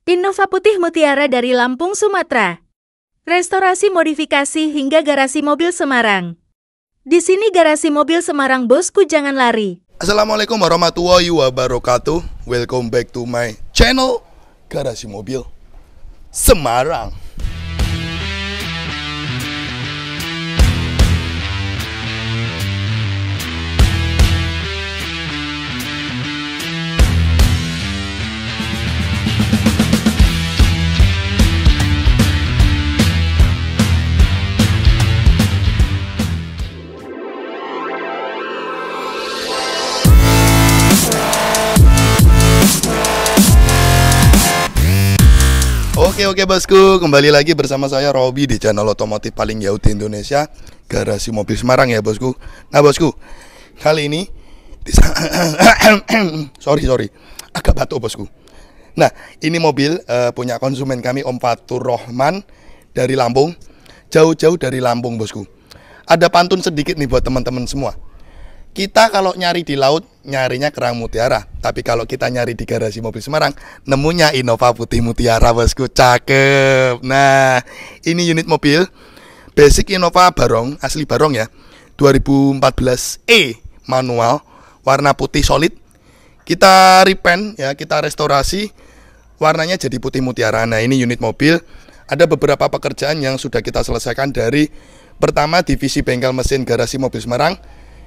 Innova Putih Mutiara dari Lampung, Sumatera. Restorasi modifikasi hingga garasi mobil Semarang. Di sini garasi mobil Semarang, bosku, jangan lari. Assalamualaikum warahmatullahi wabarakatuh. Welcome back to my channel Garasi Mobil Semarang. Oke bosku, kembali lagi bersama saya Robi di channel otomotif paling jauh di Indonesia, Garasi Mobil Semarang ya bosku. Nah bosku, kali ini sorry agak batuk bosku. Nah ini mobil punya konsumen kami, Om Fatur Rohman dari Lampung, jauh-jauh dari Lampung bosku. Ada pantun sedikit nih buat teman-teman semua. Kita kalau nyari di laut, nyarinya kerang mutiara. Tapi kalau kita nyari di Garasi Mobil Semarang, nemunya Innova Putih Mutiara bosku, cakep. Nah, ini unit mobil basic Innova Barong, asli Barong ya, 2014E manual, warna putih solid. Kita repaint ya, kita restorasi, warnanya jadi putih mutiara. Nah, ini unit mobil, ada beberapa pekerjaan yang sudah kita selesaikan dari pertama divisi bengkel mesin Garasi Mobil Semarang,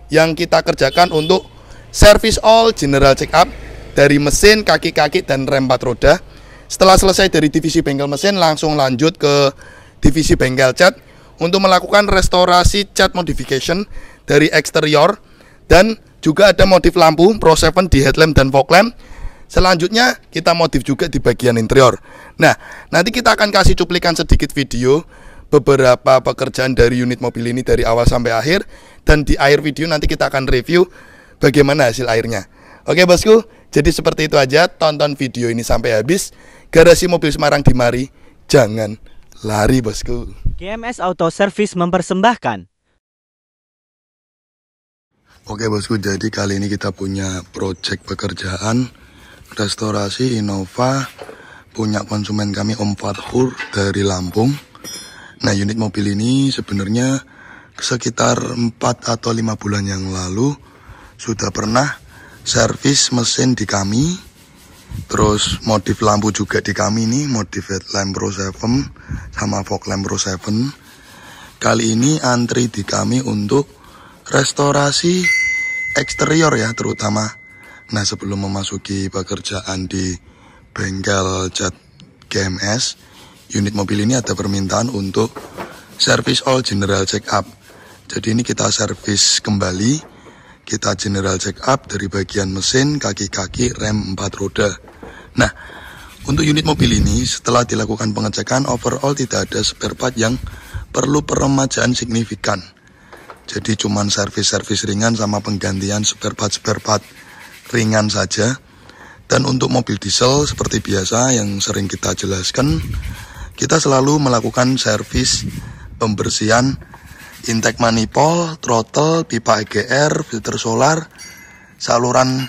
yang kita kerjakan untuk service all general check up dari mesin, kaki-kaki, dan rem 4 roda. Setelah selesai dari divisi bengkel mesin, langsung lanjut ke divisi bengkel cat untuk melakukan restorasi cat modification dari eksterior, dan juga ada modif lampu Pro 7 di headlamp dan fog lamp. Selanjutnya kita modif juga di bagian interior. Nah, nanti kita akan kasih cuplikan sedikit video beberapa pekerjaan dari unit mobil ini dari awal sampai akhir, dan di akhir video nanti kita akan review bagaimana hasil akhirnya. Oke bosku, jadi seperti itu aja, tonton video ini sampai habis. Garasi Mobil Semarang di mari, jangan lari bosku. GMS Auto Service mempersembahkan. Oke bosku, jadi kali ini kita punya project pekerjaan restorasi Innova punya konsumen kami, Om Fatur dari Lampung. Nah, unit mobil ini sebenarnya sekitar 4 atau 5 bulan yang lalu sudah pernah servis mesin di kami. Terus modif lampu juga di kami nih, modif headlamp Pro 7 sama fog lamp Pro 7. Kali ini antri di kami untuk restorasi eksterior ya terutama. Nah, sebelum memasuki pekerjaan di bengkel cat GMS, unit mobil ini ada permintaan untuk service all general check up. Jadi ini kita servis kembali, kita general check up dari bagian mesin, kaki-kaki, rem 4 roda. Nah, untuk unit mobil ini setelah dilakukan pengecekan, overall tidak ada spare part yang perlu peremajaan signifikan. Jadi cuman servis-servis ringan sama penggantian spare part ringan saja. Dan untuk mobil diesel seperti biasa yang sering kita jelaskan, kita selalu melakukan servis pembersihan intake manifold, throttle, pipa EGR, filter solar, saluran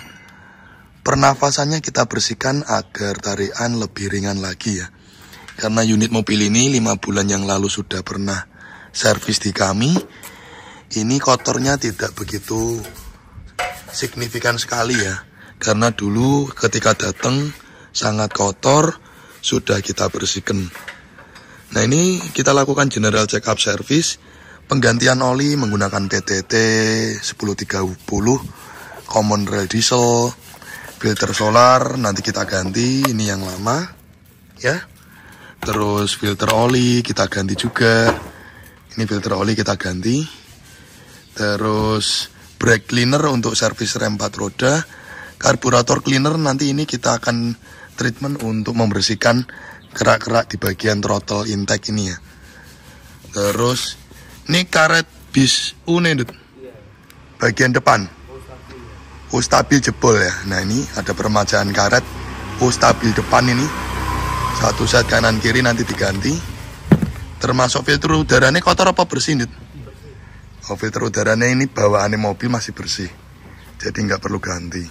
pernafasannya kita bersihkan agar tarikan lebih ringan lagi ya. Karena unit mobil ini 5 bulan yang lalu sudah pernah servis di kami, ini kotornya tidak begitu signifikan sekali ya. Karena dulu ketika datang sangat kotor, sudah kita bersihkan. Nah, ini kita lakukan general check up service, penggantian oli menggunakan PTT 1030, common rail diesel, filter solar nanti kita ganti, ini yang lama ya. Terus filter oli kita ganti juga, ini filter oli kita ganti. Terus brake cleaner untuk servis rem 4 roda, karburator cleaner nanti ini kita akan treatment untuk membersihkan kerak-kerak di bagian throttle intake ini ya. Terus ini karet bis unit bagian depan stabil jebol ya. Nah, ini ada peremajaan karet stabil depan ini, satu set kanan kiri nanti diganti. Termasuk filter udaranya kotor apa bersih Dit? Oh, filter udaranya ini bawaannya mobil masih bersih, jadi nggak perlu ganti.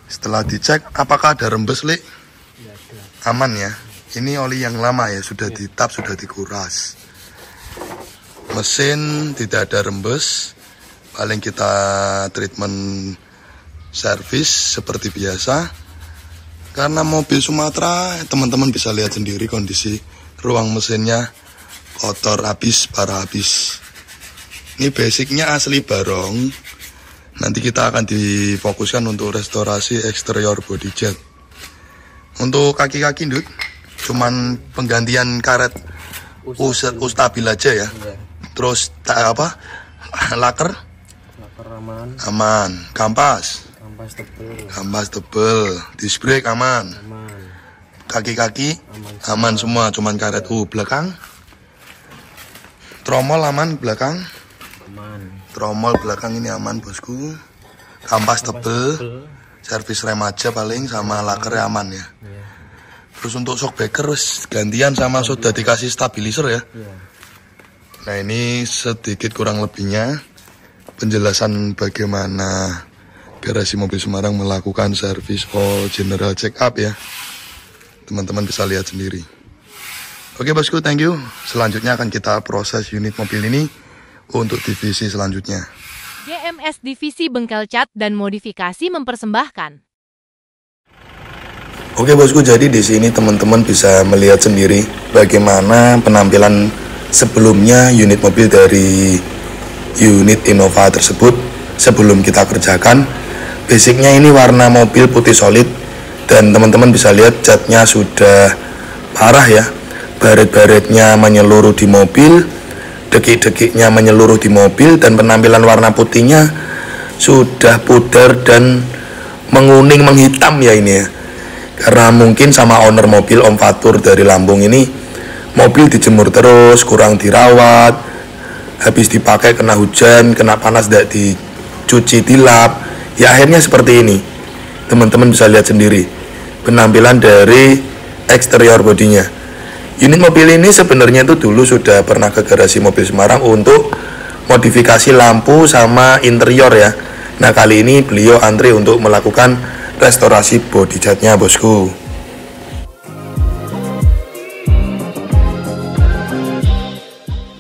Setelah dicek apakah ada rembes, Lik? Aman ya. Ini oli yang lama ya, sudah ditap, sudah dikuras. Mesin tidak ada rembes. Paling kita treatment servis seperti biasa. Karena mobil Sumatera, teman-teman bisa lihat sendiri kondisi ruang mesinnya kotor habis, parah habis. Ini basicnya asli barong. Nanti kita akan difokuskan untuk restorasi eksterior body jet. Untuk kaki-kaki, Dut, cuman penggantian karet ustabil aja ya. Terus laker aman. Kampas tebel. Disc brake aman. Kaki-kaki aman semua, cuman karet belakang. Tromol aman belakang. Tromol belakang ini aman, bosku. Kampas tebel. Servis rem aja paling, sama laker aman ya. Terus untuk shockbreaker gantian sama sudah dikasih stabilizer ya. Nah, ini sedikit kurang lebihnya penjelasan bagaimana garasi mobil Semarang melakukan servis all general check up ya. Teman-teman bisa lihat sendiri. Oke bosku, thank you. Selanjutnya akan kita proses unit mobil ini untuk divisi selanjutnya. GMS Divisi Bengkel Cat dan Modifikasi mempersembahkan. Oke bosku, jadi di sini teman-teman bisa melihat sendiri bagaimana penampilan sebelumnya unit mobil dari unit Innova tersebut sebelum kita kerjakan. Basicnya ini warna mobil putih solid dan teman-teman bisa lihat catnya sudah parah ya. Baret-baretnya menyeluruh di mobil, dekik-dekiknya menyeluruh di mobil, dan penampilan warna putihnya sudah pudar dan menguning menghitam ya ini ya. Karena mungkin sama owner mobil Om Fatur dari Lampung ini, mobil dijemur terus, kurang dirawat, habis dipakai kena hujan, kena panas, tidak dicuci, dilap, ya akhirnya seperti ini. Teman-teman bisa lihat sendiri penampilan dari eksterior bodinya. Unit mobil ini sebenarnya itu dulu sudah pernah ke garasi mobil Semarang untuk modifikasi lampu sama interior ya. Nah, kali ini beliau antri untuk melakukan restorasi body catnya bosku.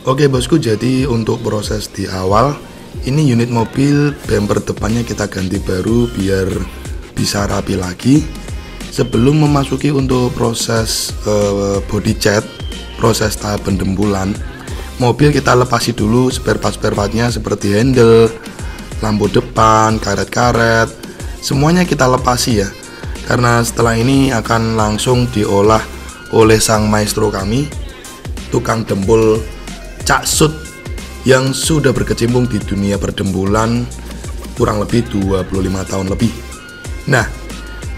Oke bosku, jadi untuk proses di awal ini unit mobil bumper depannya kita ganti baru biar bisa rapi lagi. Sebelum memasuki untuk proses body cat, proses tahap pendembulan, mobil kita lepasi dulu spare part-nya seperti handle, lampu depan, karet-karet, semuanya kita lepasi ya. Karena setelah ini akan langsung diolah oleh sang maestro kami, tukang dembul Cak Sud yang sudah berkecimpung di dunia perdembulan kurang lebih 25 tahun lebih. Nah,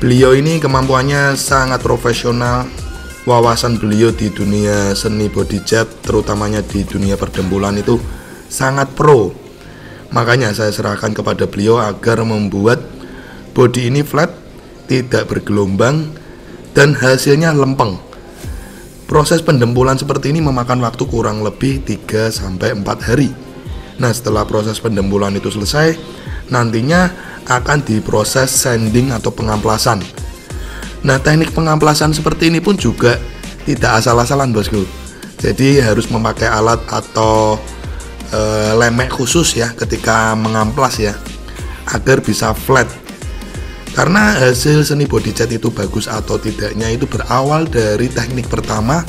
beliau ini kemampuannya sangat profesional, wawasan beliau di dunia seni body cat, terutamanya di dunia perdembulan itu sangat pro. Makanya saya serahkan kepada beliau agar membuat body ini flat, tidak bergelombang, dan hasilnya lempeng. Proses pendembulan seperti ini memakan waktu kurang lebih 3-4 hari. Nah, setelah proses pendembulan itu selesai, nantinya akan diproses sanding atau pengamplasan. Nah, teknik pengamplasan seperti ini pun juga tidak asal-asalan bosku. Jadi harus memakai alat atau lemek khusus ya ketika mengamplas ya, agar bisa flat. Karena hasil seni body cat itu bagus atau tidaknya itu berawal dari teknik pertama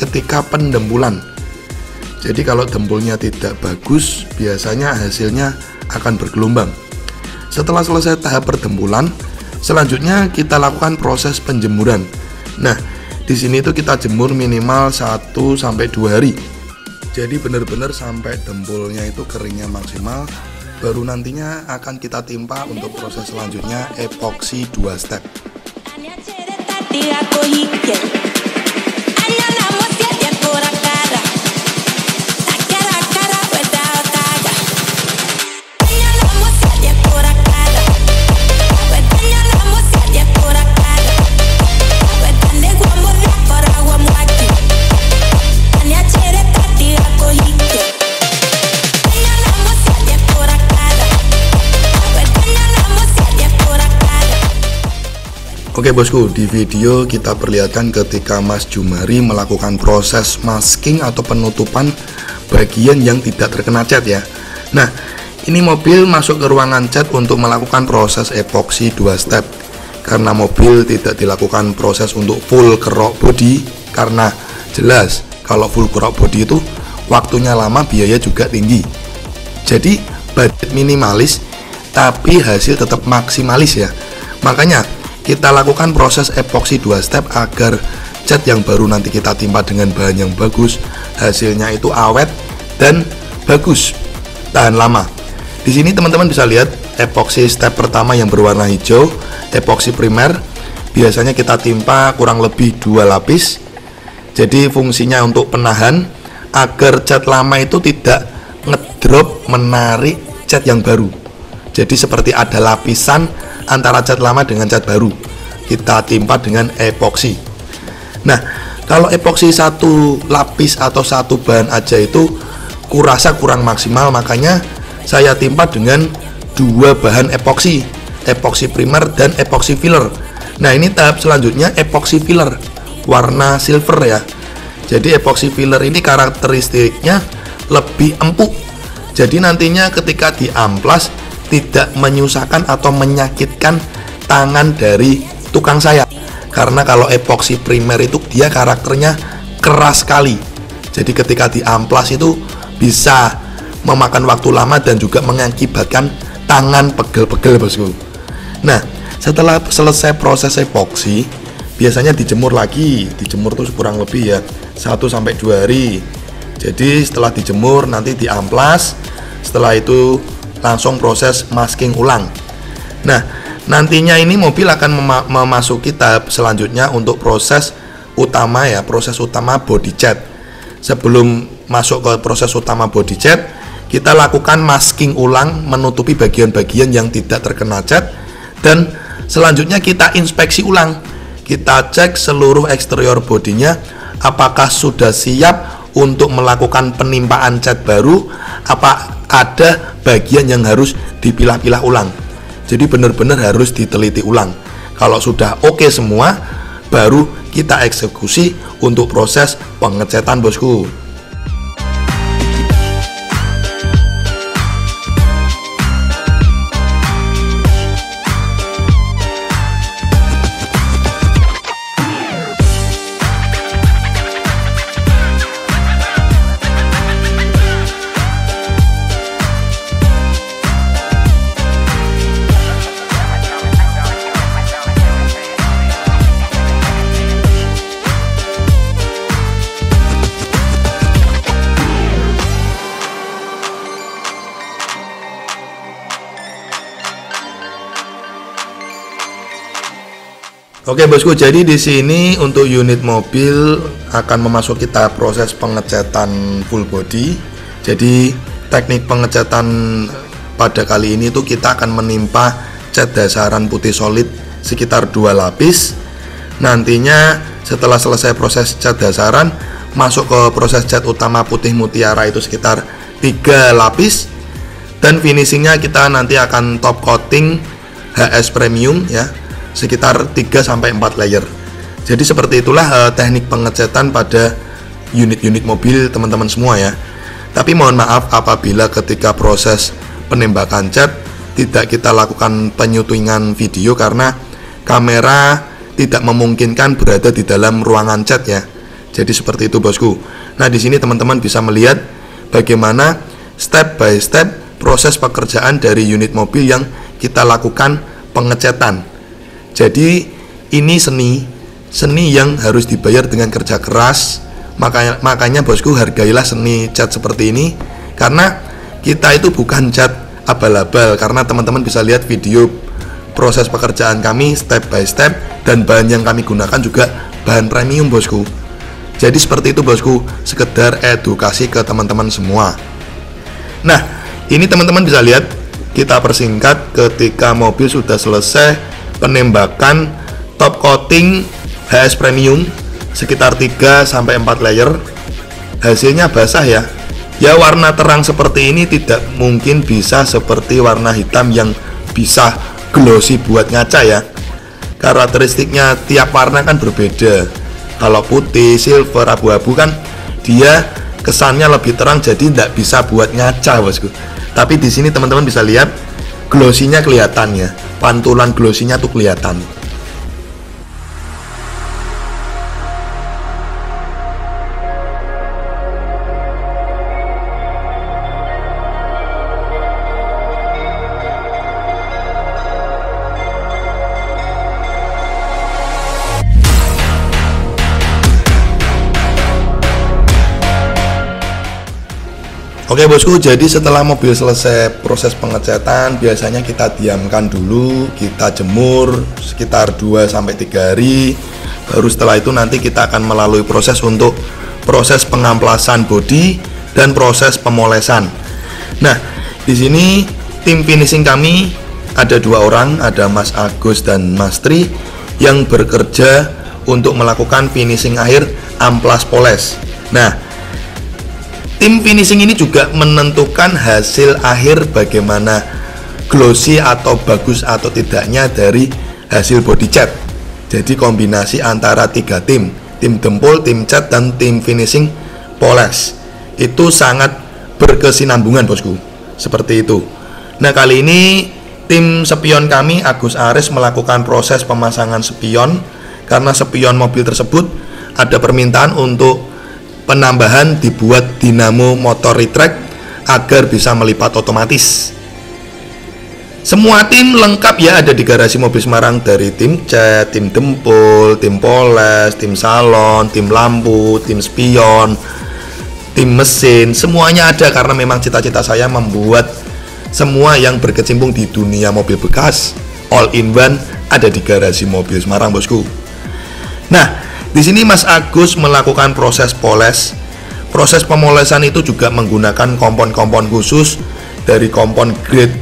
ketika pendembulan. Jadi kalau dembulnya tidak bagus, biasanya hasilnya akan bergelombang. Setelah selesai tahap perdembulan, selanjutnya kita lakukan proses penjemuran. Nah, di sini itu kita jemur minimal 1-2 hari. Jadi benar-benar sampai dembulnya itu keringnya maksimal, baru nantinya akan kita timpa untuk proses selanjutnya epoksi 2 step. Oke bosku, di video kita perlihatkan ketika Mas Jumari melakukan proses masking atau penutupan bagian yang tidak terkena cat ya. Nah, ini mobil masuk ke ruangan cat untuk melakukan proses epoksi 2 step. Karena mobil tidak dilakukan proses untuk full kerok body, karena jelas kalau full kerok body itu waktunya lama, biaya juga tinggi. Jadi budget minimalis tapi hasil tetap maksimalis ya. Makanya kita lakukan proses epoksi 2 step agar cat yang baru nanti kita timpa dengan bahan yang bagus, hasilnya itu awet dan bagus, tahan lama. Di sini teman-teman bisa lihat epoksi step pertama yang berwarna hijau, epoksi primer. Biasanya kita timpa kurang lebih 2 lapis. Jadi fungsinya untuk penahan agar cat lama itu tidak ngedrop menarik cat yang baru. Jadi seperti ada lapisan antara cat lama dengan cat baru, kita timpa dengan epoksi. Nah, kalau epoksi 1 lapis atau 1 bahan aja itu kurasa kurang maksimal, makanya saya timpa dengan 2 bahan epoksi, epoksi primer dan epoksi filler. Nah, ini tahap selanjutnya epoksi filler warna silver ya. Jadi epoksi filler ini karakteristiknya lebih empuk. Jadi nantinya ketika diamplas tidak menyusahkan atau menyakitkan tangan dari tukang saya. Karena kalau epoksi primer itu dia karakternya keras sekali. Jadi ketika diamplas itu bisa memakan waktu lama dan juga mengakibatkan tangan pegel-pegel bosku. Nah, setelah selesai proses epoksi, biasanya dijemur lagi. Dijemur tuh kurang lebih ya 1-2 hari. Jadi setelah dijemur nanti diamplas. Setelah itu langsung proses masking ulang. Nah, nantinya ini mobil akan memasuki tahap selanjutnya untuk proses utama ya, proses utama body cat. Sebelum masuk ke proses utama body cat, kita lakukan masking ulang menutupi bagian-bagian yang tidak terkena cat, dan selanjutnya kita inspeksi ulang. Kita cek seluruh eksterior bodinya apakah sudah siap untuk melakukan penimpaan cat baru, apa ada bagian yang harus dipilah-pilah ulang. Jadi benar-benar harus diteliti ulang. Kalau sudah oke semua, baru kita eksekusi untuk proses pengecatan bosku. Oke bosku, jadi di sini untuk unit mobil akan memasuki tahap proses pengecatan full body. Jadi teknik pengecatan pada kali ini tuh kita akan menimpa cat dasaran putih solid sekitar 2 lapis. Nantinya setelah selesai proses cat dasaran, masuk ke proses cat utama putih mutiara itu sekitar 3 lapis. Dan finishingnya kita nanti akan top coating HS Premium ya, sekitar 3-4 layer. Jadi seperti itulah teknik pengecatan pada unit-unit mobil teman-teman semua ya. Tapi mohon maaf apabila ketika proses penembakan cat tidak kita lakukan penyutingan video karena kamera tidak memungkinkan berada di dalam ruangan cat ya. Jadi seperti itu bosku. Nah, di sini teman-teman bisa melihat bagaimana step by step proses pekerjaan dari unit mobil yang kita lakukan pengecatan. Jadi ini seni yang harus dibayar dengan kerja keras. Makanya bosku, hargailah seni cat seperti ini, karena kita itu bukan cat abal-abal. Karena teman-teman bisa lihat video proses pekerjaan kami step by step, dan bahan yang kami gunakan juga bahan premium bosku. Jadi seperti itu bosku, sekedar edukasi ke teman-teman semua. Nah, ini teman-teman bisa lihat, kita persingkat ketika mobil sudah selesai penembakan top coating HS Premium sekitar 3-4 layer. Hasilnya basah ya. Ya, warna terang seperti ini tidak mungkin bisa seperti warna hitam yang bisa glossy buat ngaca ya. karakteristiknya tiap warna kan berbeda. Kalau putih, silver, abu-abu kan dia kesannya lebih terang, jadi tidak bisa buat ngaca bosku. Tapi di sini teman-teman bisa lihat glossinya kelihatan ya, pantulan glossinya tuh kelihatan. Oke bosku, jadi setelah mobil selesai proses pengecatan, biasanya kita diamkan dulu, kita jemur sekitar 2-3 hari. Baru setelah itu nanti kita akan melalui proses untuk proses pengamplasan bodi dan proses pemolesan. Nah, di sini tim finishing kami ada 2 orang, ada Mas Agus dan Mas Tri yang bekerja untuk melakukan finishing akhir amplas poles. Nah, tim finishing ini juga menentukan hasil akhir bagaimana glossy atau bagus atau tidaknya dari hasil body cat. Jadi kombinasi antara 3 tim dempul, tim cat, dan tim finishing poles itu sangat berkesinambungan bosku, seperti itu. Nah, kali ini tim spion kami Agus Aris melakukan proses pemasangan spion karena spion mobil tersebut ada permintaan untuk penambahan dibuat dinamo motor retract agar bisa melipat otomatis. Semua tim lengkap ya ada di garasi mobil Semarang, dari tim cat, tim dempul, tim poles, tim salon, tim lampu, tim spion, tim mesin, semuanya ada karena memang cita-cita saya membuat semua yang berkecimpung di dunia mobil bekas all in one ada di garasi mobil Semarang bosku. Nah, di sini Mas Agus melakukan proses poles. Proses pemolesan itu juga menggunakan kompon-kompon khusus dari kompon grade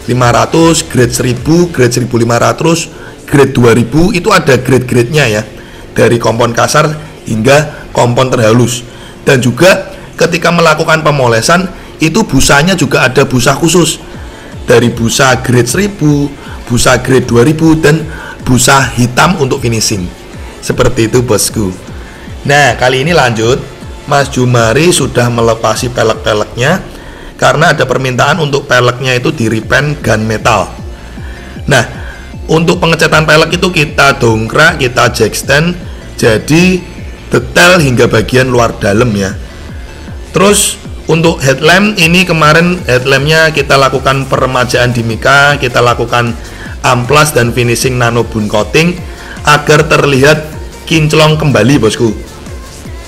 500, grade 1000, grade 1500, grade 2000, itu ada grade-grade-nya ya. Dari kompon kasar hingga kompon terhalus. Dan juga ketika melakukan pemolesan itu busanya juga ada busa khusus. Dari busa grade 1000, busa grade 2000, dan busa hitam untuk finishing. Seperti itu bosku. Nah, kali ini lanjut, Mas Jumari sudah melepasi pelek-peleknya karena ada permintaan untuk peleknya itu di repaint gunmetal. Nah, untuk pengecatan pelek itu kita dongkrak, kita jack stand jadi detail hingga bagian luar dalam ya. Terus untuk headlamp ini kemarin headlampnya kita lakukan peremajaan di mika, kita lakukan amplas dan finishing nano bun coating agar terlihat kinclong kembali bosku.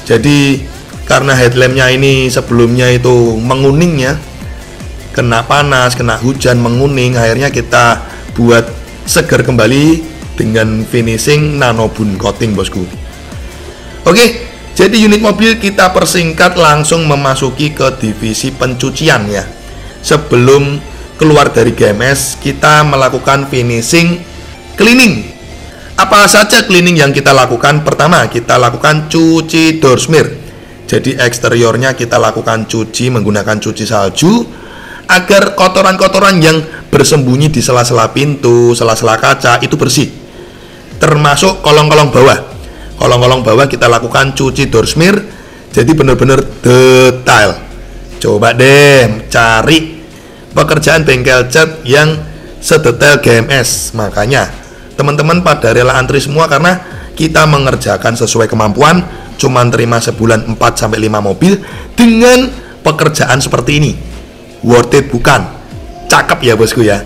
Jadi karena headlampnya ini sebelumnya itu menguning ya, kena panas, kena hujan, menguning, akhirnya kita buat segar kembali dengan finishing nano bun coating bosku. Oke, jadi unit mobil kita persingkat langsung memasuki ke divisi pencucian ya. Sebelum keluar dari GMS kita melakukan finishing cleaning. Apa saja cleaning yang kita lakukan? Pertama, kita lakukan cuci door smear. Jadi eksteriornya kita lakukan cuci menggunakan cuci salju agar kotoran-kotoran yang bersembunyi di sela-sela pintu, sela-sela kaca itu bersih. Termasuk kolong-kolong bawah. Kolong-kolong bawah kita lakukan cuci door smear. Jadi benar-benar detail. Coba deh cari pekerjaan bengkel cat yang sedetail GMS. Makanya teman-teman pada rela antri semua karena kita mengerjakan sesuai kemampuan, cuman terima sebulan 4-5 mobil dengan pekerjaan seperti ini. Worth it bukan? Cakep ya bosku ya.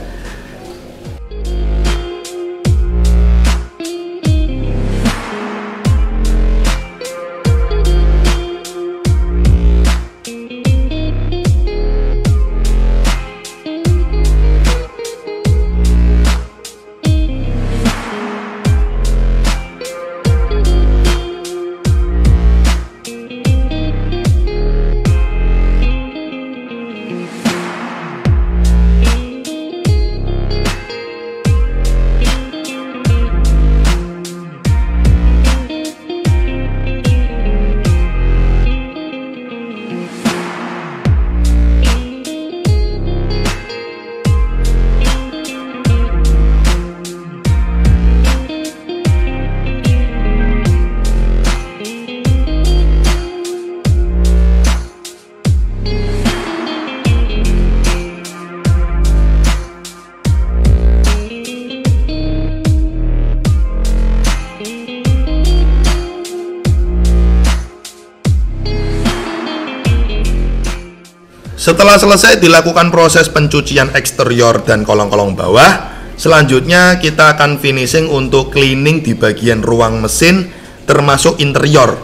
Setelah selesai dilakukan proses pencucian eksterior dan kolong-kolong bawah, selanjutnya kita akan finishing untuk cleaning di bagian ruang mesin termasuk interior.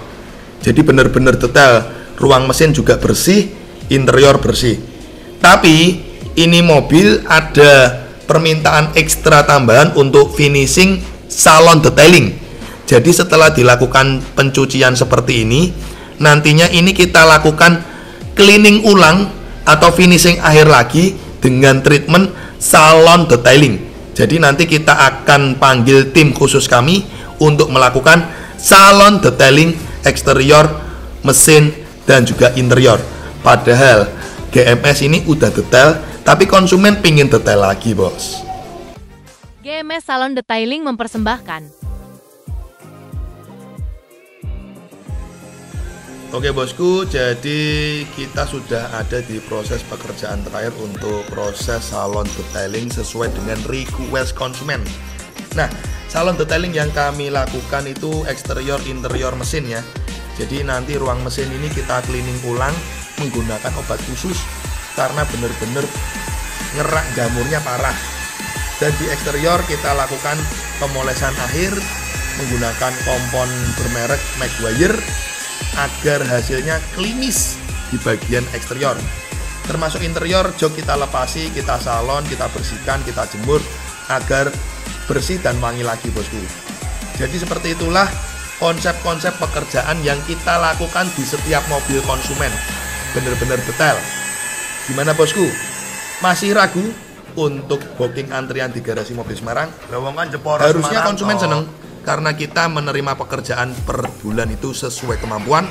Jadi benar-benar detail, ruang mesin juga bersih, interior bersih. Tapi ini mobil ada permintaan ekstra tambahan untuk finishing salon detailing. Jadi setelah dilakukan pencucian seperti ini, nantinya ini kita lakukan cleaning ulang atau finishing akhir lagi dengan treatment salon detailing. Jadi nanti kita akan panggil tim khusus kami untuk melakukan salon detailing eksterior, mesin, dan juga interior. Padahal GMS ini udah detail, tapi konsumen pingin detail lagi, bos. GMS Salon Detailing mempersembahkan. Oke bosku, jadi kita sudah ada di proses pekerjaan terakhir untuk proses salon detailing sesuai dengan request konsumen. Nah, salon detailing yang kami lakukan itu eksterior interior mesin ya. Jadi nanti ruang mesin ini kita cleaning ulang menggunakan obat khusus karena benar-benar ngerak jamurnya parah. Dan di eksterior kita lakukan pemolesan akhir menggunakan kompon bermerek Maguire agar hasilnya klimis di bagian eksterior. Termasuk interior, jok kita lepasi, kita salon, kita bersihkan, kita jemur agar bersih dan wangi lagi bosku. Jadi seperti itulah konsep-konsep pekerjaan yang kita lakukan di setiap mobil konsumen. Bener-bener detail. Gimana bosku? Masih ragu untuk booking antrian di garasi mobil Semarang? Harusnya konsumen seneng karena kita menerima pekerjaan per bulan itu sesuai kemampuan,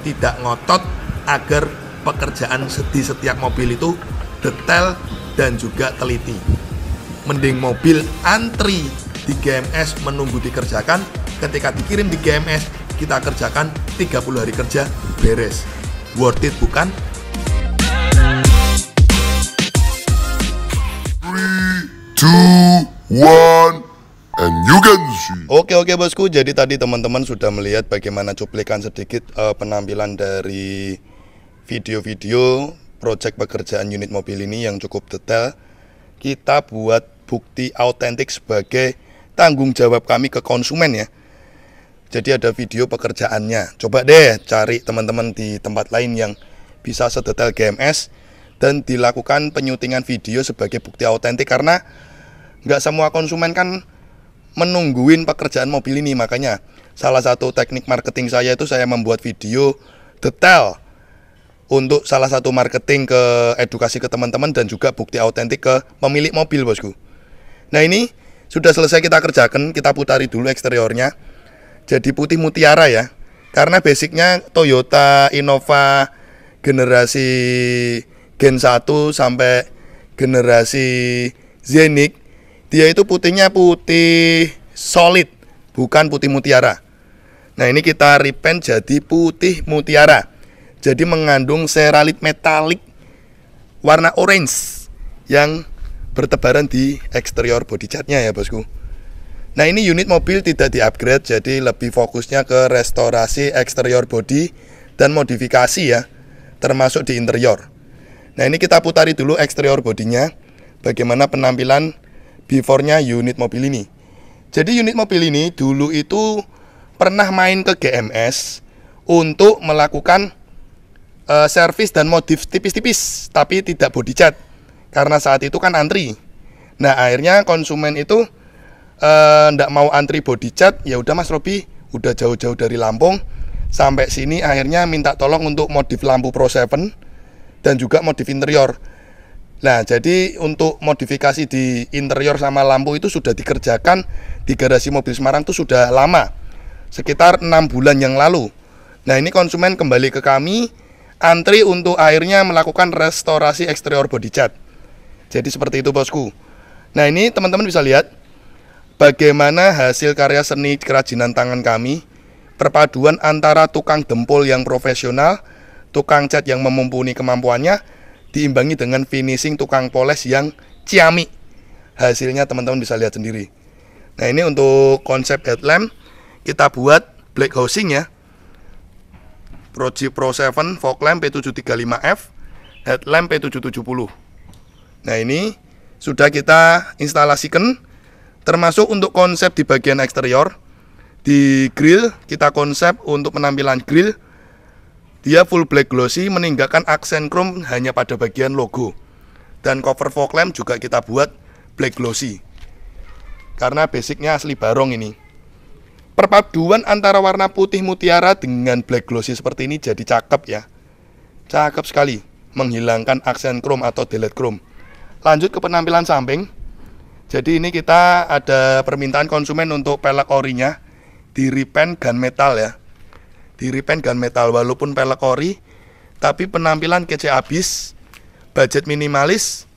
tidak ngotot, agar pekerjaan di setiap mobil itu detail dan juga teliti. Mending mobil antri di GMS menunggu dikerjakan, ketika dikirim di GMS kita kerjakan 30 hari kerja beres. Worth it bukan? 3, 2, 1 and you can see. Oke bosku, jadi tadi teman-teman sudah melihat bagaimana cuplikan sedikit penampilan dari video-video project pekerjaan unit mobil ini yang cukup detail. Kita buat bukti autentik sebagai tanggung jawab kami ke konsumen ya. Jadi ada video pekerjaannya. Coba deh cari teman-teman di tempat lain yang bisa sedetail GMS dan dilakukan penyutingan video sebagai bukti autentik, karena nggak semua konsumen kan menungguin pekerjaan mobil ini. Makanya salah satu teknik marketing saya itu saya membuat video detail untuk salah satu marketing ke edukasi ke teman-teman dan juga bukti autentik ke pemilik mobil bosku. Nah ini sudah selesai kita kerjakan, kita putari dulu eksteriornya. Jadi putih mutiara ya, karena basicnya Toyota Innova generasi Gen 1 sampai generasi Zenix, dia itu putihnya putih solid, bukan putih mutiara. Nah ini kita repaint jadi putih mutiara. Jadi mengandung seralit metalik warna orange yang bertebaran di eksterior body catnya ya bosku. Nah ini unit mobil tidak di-upgrade, jadi lebih fokusnya ke restorasi eksterior body dan modifikasi ya, termasuk di interior. Nah ini kita putari dulu eksterior bodinya, bagaimana penampilan before-nya unit mobil ini. Jadi unit mobil ini dulu itu pernah main ke GMS untuk melakukan servis dan modif tipis-tipis, tapi tidak body cat, karena saat itu kan antri. Nah akhirnya konsumen itu ndak mau antri body cat, ya udah Mas Robi, udah jauh-jauh dari Lampung sampai sini, akhirnya minta tolong untuk modif lampu Pro 7 dan juga modif interior. Nah jadi untuk modifikasi di interior sama lampu itu sudah dikerjakan di garasi mobil Semarang itu sudah lama, sekitar 6 bulan yang lalu. Nah ini konsumen kembali ke kami, antri untuk akhirnya melakukan restorasi eksterior body cat. Jadi seperti itu bosku. Nah ini teman-teman bisa lihat bagaimana hasil karya seni kerajinan tangan kami, perpaduan antara tukang dempul yang profesional, tukang cat yang memumpuni kemampuannya, diimbangi dengan finishing tukang poles yang ciamik. Hasilnya teman-teman bisa lihat sendiri. Nah ini untuk konsep headlamp kita buat black housing ya, Proji Pro 7 fog lamp P735F headlamp P770. Nah, ini sudah kita instalasikan, termasuk untuk konsep di bagian eksterior. Di grill kita konsep untuk penampilan grill, dia full black glossy, meninggalkan aksen chrome hanya pada bagian logo. Dan cover fog lamp juga kita buat black glossy, karena basicnya asli Barong ini. Perpaduan antara warna putih mutiara dengan black glossy seperti ini jadi cakep ya. Cakep sekali, menghilangkan aksen chrome atau delete chrome. Lanjut ke penampilan samping. Jadi ini kita ada permintaan konsumen untuk pelek orinya di repaint gunmetal ya. Di repaint gunmetal, walaupun pelek ori tapi penampilan kece abis. Budget minimalis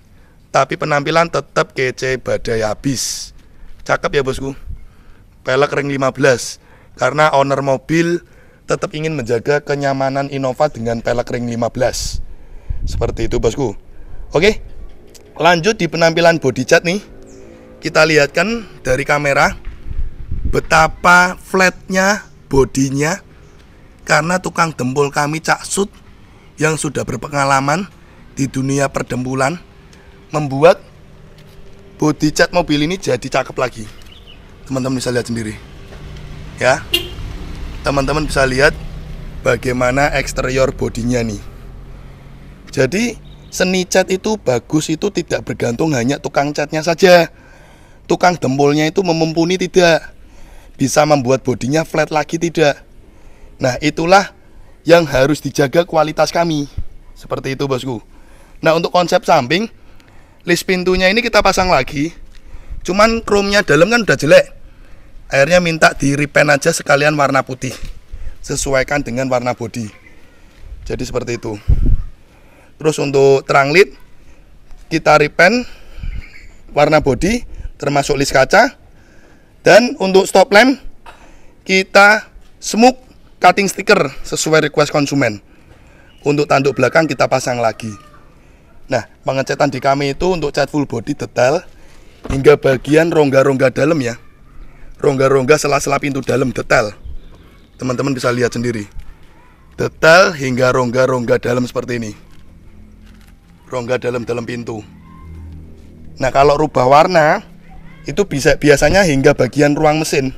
tapi penampilan tetap kece badai habis. Cakep ya bosku. Pelek ring 15, karena owner mobil tetap ingin menjaga kenyamanan Innova dengan pelek ring 15. Seperti itu bosku. Oke, lanjut di penampilan body cat nih. Kita lihatkan dari kamera betapa flatnya bodinya, karena tukang dempul kami Cak Sud yang sudah berpengalaman di dunia perdempulan membuat body cat mobil ini jadi cakep lagi. Teman-teman bisa lihat sendiri ya. Teman-teman bisa lihat bagaimana eksterior bodinya nih. Jadi seni cat itu bagus itu tidak bergantung hanya tukang catnya saja. Tukang dempulnya itu memumpuni tidak, bisa membuat bodinya flat lagi tidak. Nah, itulah yang harus dijaga kualitas kami. Seperti itu bosku. Nah, untuk konsep samping, list pintunya ini kita pasang lagi. Cuman chrome-nya dalam kan udah jelek. Akhirnya minta di repaint aja sekalian warna putih, sesuaikan dengan warna body. Jadi seperti itu. Terus untuk terang lid kita repaint warna body termasuk list kaca. Dan untuk stop lamp kita smoke cutting sticker sesuai request konsumen. Untuk tanduk belakang kita pasang lagi. Nah, pengecetan di kami itu untuk cat full body detail hingga bagian rongga-rongga dalam ya. Rongga-rongga sela-sela pintu dalam detail. Teman-teman bisa lihat sendiri. Detail hingga rongga-rongga dalam seperti ini. Rongga dalam-dalam pintu. Nah, kalau rubah warna itu biasanya hingga bagian ruang mesin.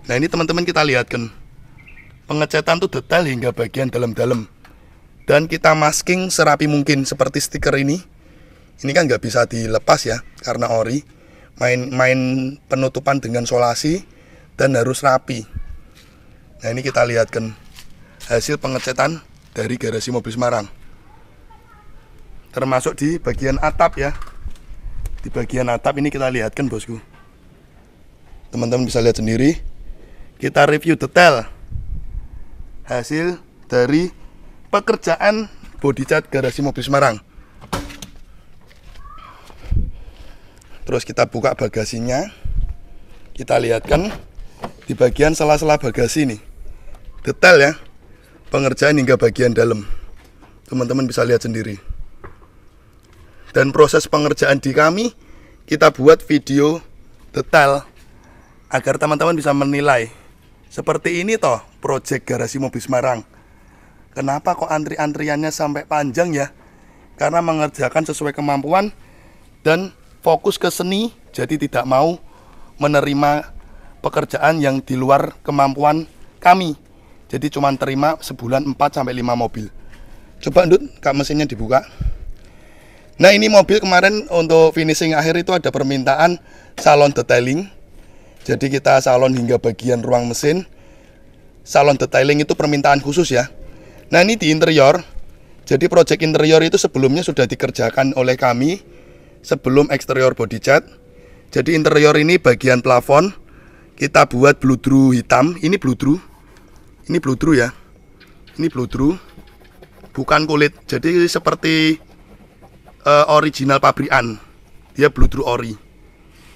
Nah, ini teman-teman kita lihatkan. Pengecetan tuh detail hingga bagian dalam-dalam. Dan kita masking serapi mungkin seperti stiker ini. Ini kan nggak bisa dilepas ya, karena ori. Main penutupan dengan solasi dan harus rapi. Nah, ini kita lihatkan hasil pengecetan dari garasi mobil Semarang. Termasuk di bagian atap ya. Di bagian atap ini kita lihatkan bosku. Teman-teman bisa lihat sendiri. Kita review detail hasil dari pekerjaan body cat garasi mobil Semarang. Terus kita buka bagasinya. Kita lihatkan di bagian sela-sela bagasi ini. Detail ya. Pengerjaan hingga bagian dalam. Teman-teman bisa lihat sendiri. Dan proses pengerjaan di kami, kita buat video detail agar teman-teman bisa menilai. Seperti ini toh project garasi mobil Semarang. Kenapa kok antri-antriannya sampai panjang ya? Karena mengerjakan sesuai kemampuan dan fokus ke seni, jadi tidak mau menerima pekerjaan yang di luar kemampuan kami. Jadi cuma terima sebulan 4-5 mobil. Coba Ndut, kak mesinnya dibuka. Nah, ini mobil kemarin untuk finishing akhir itu ada permintaan salon detailing. Jadi kita salon hingga bagian ruang mesin. Salon detailing itu permintaan khusus ya. Nah, ini di interior. Jadi project interior itu sebelumnya sudah dikerjakan oleh kami sebelum eksterior body cat. Jadi interior ini bagian plafon kita buat bludru hitam. Ini bludru. Ini bludru ya. Ini bludru. Bukan kulit. Jadi seperti original pabrikan. Dia bludru ori.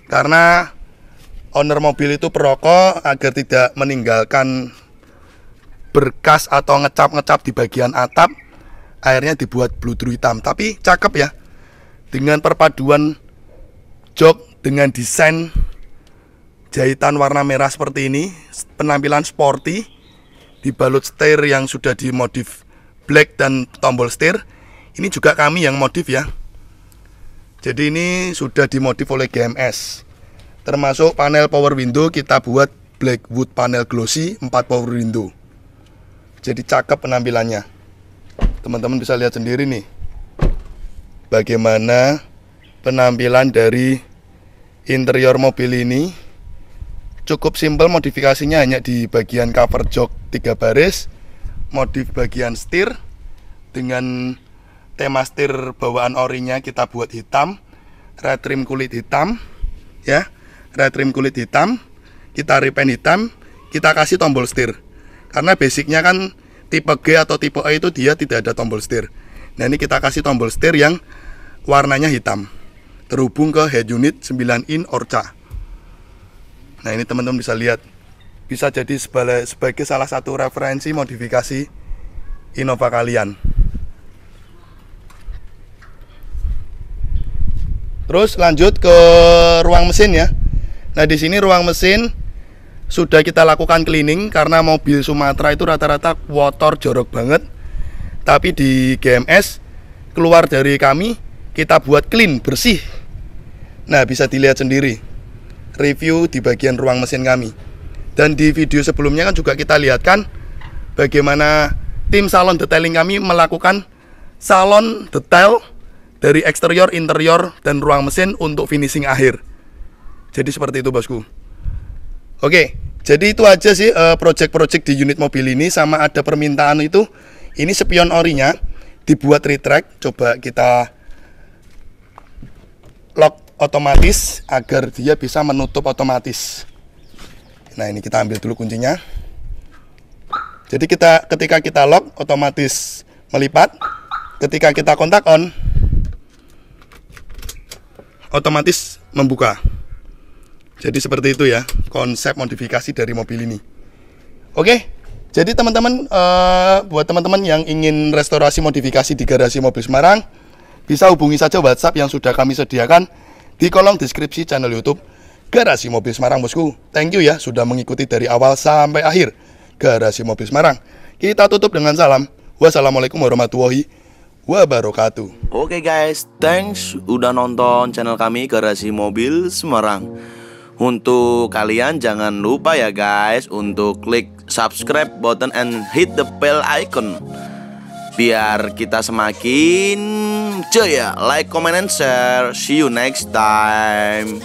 Karena owner mobil itu perokok agar tidak meninggalkan berkas atau ngecap-ngecap di bagian atap, akhirnya dibuat bludru hitam. Tapi cakep ya. Dengan perpaduan jok dengan desain jahitan warna merah seperti ini, penampilan sporty, dibalut setir yang sudah dimodif black dan tombol setir. Ini juga kami yang modif ya. Jadi ini sudah dimodif oleh GMS. Termasuk panel power window kita buat Blackwood panel glossy 4 power window. Jadi cakep penampilannya. Teman-teman bisa lihat sendiri nih bagaimana penampilan dari interior mobil ini. Cukup simpel modifikasinya, hanya di bagian cover jok 3 baris, modif bagian setir dengan tema setir bawaan orinya kita buat hitam, red trim kulit hitam ya, red trim kulit hitam, kita repaint hitam, kita kasih tombol setir. Karena basicnya kan tipe G atau tipe E itu dia tidak ada tombol setir. Nah ini kita kasih tombol setir yang warnanya hitam, terhubung ke head unit 9 in Orca. Nah ini teman-teman bisa lihat, bisa jadi sebagai salah satu referensi modifikasi Innova kalian. Terus lanjut ke ruang mesin ya. Nah di sini ruang mesin sudah kita lakukan cleaning karena mobil Sumatera itu rata-rata kotor jorok banget. Tapi di GMS keluar dari kami kita buat clean, bersih. Nah bisa dilihat sendiri review di bagian ruang mesin kami. Dan di video sebelumnya kan juga kita lihatkan bagaimana tim salon detailing kami melakukan salon detail dari eksterior, interior, dan ruang mesin untuk finishing akhir. Jadi seperti itu bosku. Oke, jadi itu aja sih project-project di unit mobil ini. Sama ada permintaan itu, ini spion orinya dibuat retract. Coba kita lock otomatis agar dia bisa menutup otomatis. Nah ini kita ambil dulu kuncinya. Jadi ketika kita lock otomatis melipat. Ketika kita kontak on otomatis membuka. Jadi seperti itu ya konsep modifikasi dari mobil ini. Oke, jadi teman-teman buat teman-teman yang ingin restorasi modifikasi di garasi mobil Semarang, bisa hubungi saja WhatsApp yang sudah kami sediakan di kolom deskripsi channel YouTube Garasi Mobil Semarang bosku. Thank you ya sudah mengikuti dari awal sampai akhir Garasi Mobil Semarang. Kita tutup dengan salam. Wassalamualaikum warahmatullahi wabarakatuh. Oke guys, thanks udah nonton channel kami Garasi Mobil Semarang. Untuk kalian jangan lupa ya guys untuk klik subscribe button and hit the bell icon biar kita semakin jaya. Like, comment, and share. See you next time.